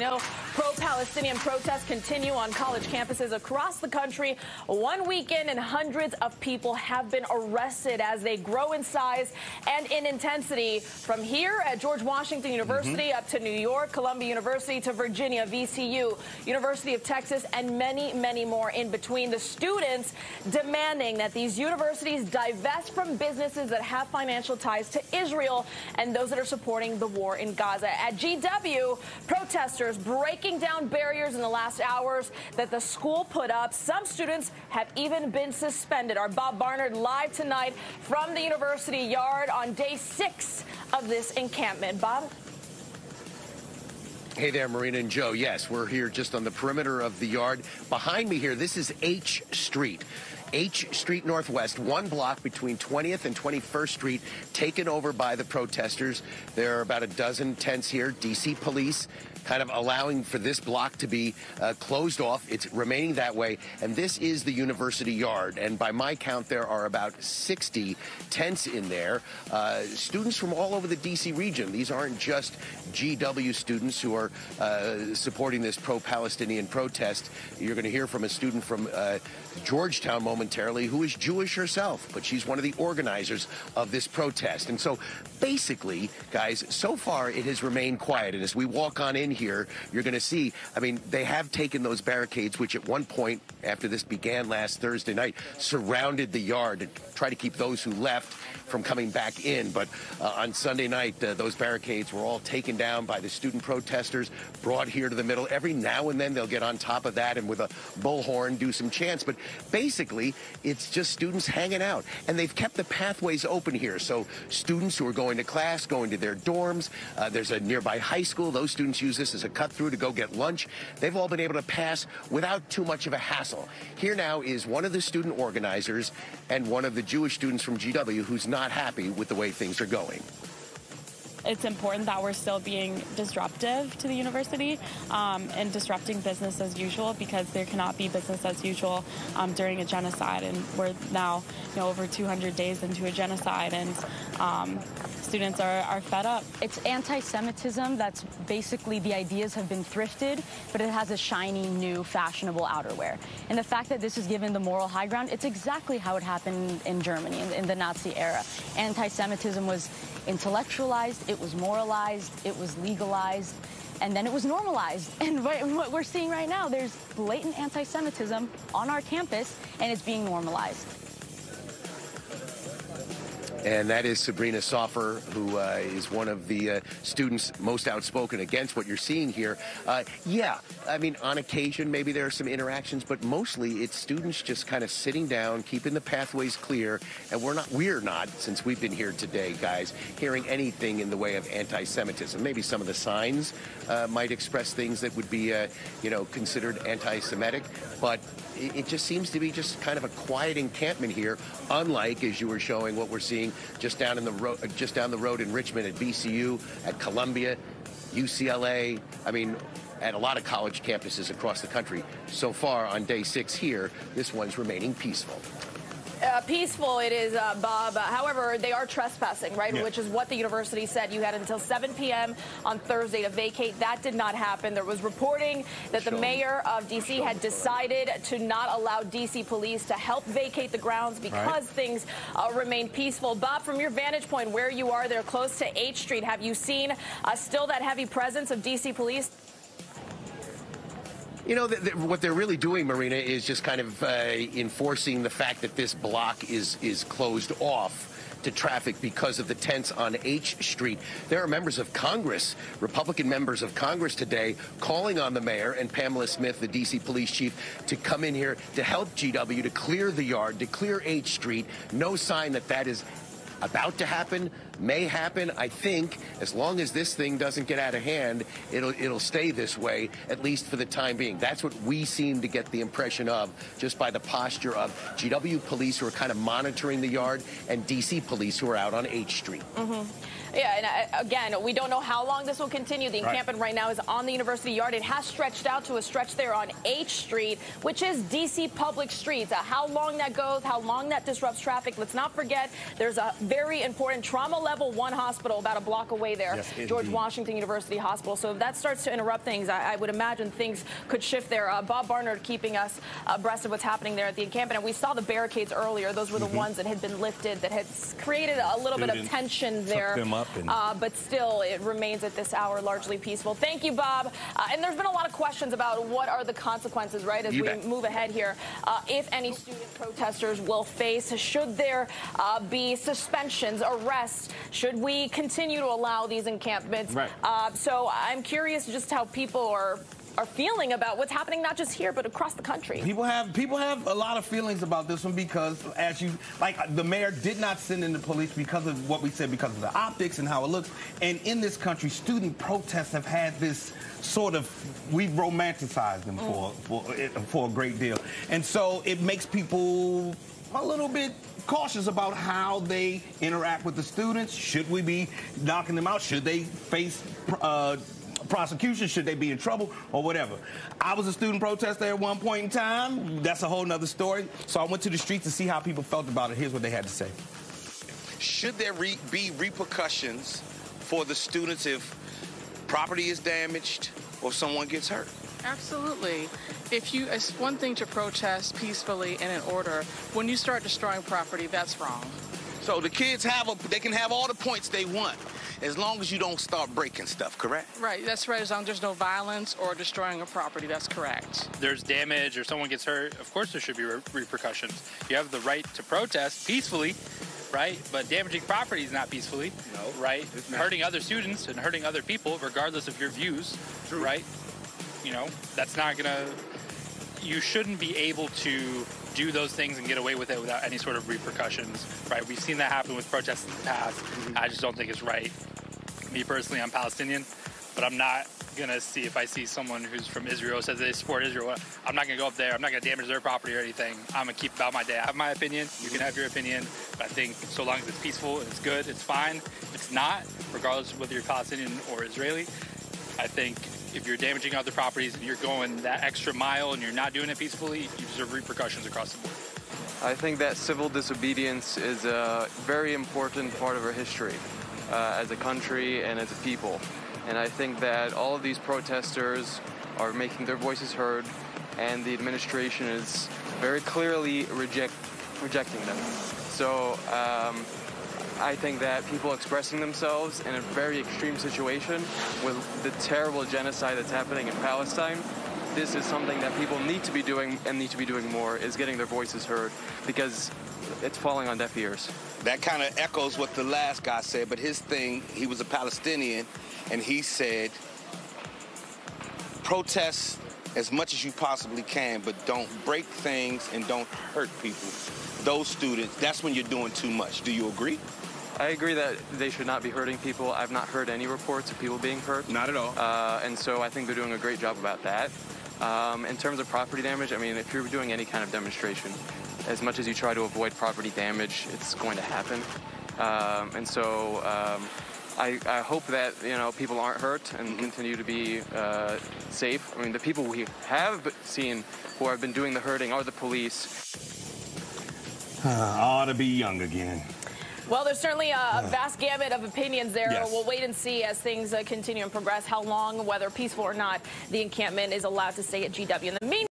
Pro-Palestinian protests continue on college campuses across the country. One weekend and hundreds of people have been arrested as they grow in size and in intensity. From here at George Washington University up to New York, Columbia University to Virginia, VCU, University of Texas, and many, many more in between. The students demanding that these universities divest from businesses that have financial ties to Israel and those that are supporting the war in Gaza. At GW, protesters breaking down barriers in the last hours that the school put up. Some students have even been suspended. Our Bob Barnard live tonight from the university yard on day 6 of this encampment. Bob? Hey there, Marina and Joe. Yes, we're here just on the perimeter of the yard. Behind me here, this is H Street. H Street Northwest, 1 block between 20th and 21st Street, taken over by the protesters. There are about a dozen tents here. D.C. police kind of allowing for this block to be closed off. It's remaining that way. And this is the university yard. And by my count, there are about 60 tents in there. Students from all over the D.C. region. These aren't just GW students who are supporting this pro-Palestinian protest. You're going to hear from a student from Georgetown momentarily who is Jewish herself, but she's one of the organizers of this protest. And so basically, guys, so far it has remained quiet. And as we walk on in here, you're going to see, I mean, they have taken those barricades, which at one point after this began last Thursday night, surrounded the yard to try to keep those who left from coming back in. But on Sunday night, those barricades were all taken down by the student protesters, brought here to the middle. Every now and then they'll get on top of that and with a bullhorn do some chants. But basically, it's just students hanging out. And they've kept the pathways open here. So students who are going to class, going to their dorms, there's a nearby high school. Those students use this as a cut through to go get lunch. They've all been able to pass without too much of a hassle. Here now is one of the student organizers and one of the Jewish students from GW who's not happy with the way things are going. It's important that we're still being disruptive to the university and disrupting business as usual, because there cannot be business as usual during a genocide. And we're now, over 200 days into a genocide, and students are fed up. It's anti-Semitism. That's basically the ideas have been thrifted, but it has a shiny, new, fashionable outerwear. And the fact that this is given the moral high ground, it's exactly how it happened in Germany in the Nazi era. Anti-Semitism was intellectualized, it was moralized, it was legalized, and then it was normalized. And what we're seeing right now, there's blatant anti-Semitism on our campus, and it's being normalized. And that is Sabrina Soffer, who is one of the students most outspoken against what you're seeing here. Yeah, I mean, on occasion, maybe there are some interactions, but mostly it's students just kind of sitting down, keeping the pathways clear. And we're not, since we've been here today, guys, hearing anything in the way of anti-Semitism. Maybe some of the signs might express things that would be, considered anti-Semitic, but it just seems to be just kind of a quiet encampment here, unlike, as you were showing, what we're seeing just down the road in Richmond at VCU, at Columbia, UCLA. I mean, at a lot of college campuses across the country. So far on day 6 here, this one's remaining peaceful. Peaceful it is, Bob. However, they are trespassing, right? Yeah. Which is what the university said. You had until 7 p.m. on Thursday to vacate. That did not happen. There was reporting that the mayor of D.C. had decided to not allow D.C. police to help vacate the grounds because things remain peaceful. Bob, from your vantage point where you are there close to H Street, have you seen still that heavy presence of D.C. police? What they're really doing, Marina, is just kind of enforcing the fact that this block is closed off to traffic because of the tents on H Street. There are members of Congress, Republican members of Congress today, calling on the mayor and Pamela Smith, the D.C. police chief, to come in here to help GW, to clear the yard, to clear H Street. No sign that that is about to happen, may happen. I think as long as this thing doesn't get out of hand, it'll stay this way, at least for the time being. That's what we seem to get the impression of just by the posture of GW police who are kind of monitoring the yard and DC police who are out on H Street. Yeah, and again, we don't know how long this will continue. The encampment right now is on the University Yard. It has stretched out to a stretch there on H Street, which is D.C. public streets. How long that goes, how long that disrupts traffic. Let's not forget, there's a very important trauma level 1 hospital about a block away there, yes, George Washington University Hospital. So if that starts to interrupt things, I would imagine things could shift there. Bob Barnard keeping us abreast of what's happening there at the encampment. And we saw the barricades earlier. Those were the ones that had been lifted, that had created a little bit of tension there. But still, it remains at this hour largely peaceful. Thank you, Bob. And there's been a lot of questions about what are the consequences, right, as we move ahead here. If any student protesters will face, should there be suspensions, arrests? Should we continue to allow these encampments? Right. So I'm curious just how people are feeling about what's happening, not just here, but across the country. People have a lot of feelings about this one because, the mayor did not send in the police because of what we said, because of the optics and how it looks. And in this country, student protests have had this sort of, we've romanticized them for a great deal. And so it makes people a little bit cautious about how they interact with the students. Should we be knocking them out? Should they face prosecution? Should they be in trouble or whatever? I was a student protester at one point in time. That's a whole nother story. So I went to the streets to see how people felt about it. Here's what they had to say. Should there be repercussions for the students if property is damaged or someone gets hurt? Absolutely. It's one thing to protest peacefully and in order. When you start destroying property, that's wrong. So the kids they can have all the points they want, as long as you don't start breaking stuff, correct? Right, that's right. As long as there's no violence or destroying a property, that's correct. There's damage or someone gets hurt, of course there should be repercussions. You have the right to protest peacefully, right? But damaging property is not peacefully, right? Hurting other students and hurting other people, regardless of your views, right? You know, that's not gonna, you shouldn't be able to do those things and get away with it without any sort of repercussions, right? We've seen that happen with protests in the past. I just don't think it's right. Me personally, I'm Palestinian, but I'm not gonna see, if I see someone who's from Israel, says they support Israel, I'm not gonna go up there, I'm not gonna damage their property or anything. I'm gonna keep about my day. I have my opinion, you can have your opinion, but I think so long as it's peaceful and it's good, it's fine. If it's not, regardless of whether you're Palestinian or Israeli, I think if you're damaging other properties and you're going that extra mile and you're not doing it peacefully, you deserve repercussions across the board. I think that civil disobedience is a very important part of our history as a country and as a people. And I think that all of these protesters are making their voices heard, and the administration is very clearly rejecting them. So I think that people expressing themselves in a very extreme situation with the terrible genocide that's happening in Palestine, this is something that people need to be doing and need to be doing more, is getting their voices heard, because it's falling on deaf ears. That kind of echoes what the last guy said, but his thing, he was a Palestinian, and he said, protest as much as you possibly can, but don't break things and don't hurt people. Those students, that's when you're doing too much. Do you agree? I agree that they should not be hurting people. I've not heard any reports of people being hurt. Not at all. And so I think they're doing a great job about that. In terms of property damage, I mean, if you're doing any kind of demonstration, as much as you try to avoid property damage, it's going to happen. And so I hope that, people aren't hurt and continue to be safe. I mean, the people we have seen who have been doing the hurting are the police. Ought to be young again. Well, there's certainly a vast gamut of opinions there. Yes. We'll wait and see as things continue and progress how long, whether peaceful or not, the encampment is allowed to stay at GW. In the meantime,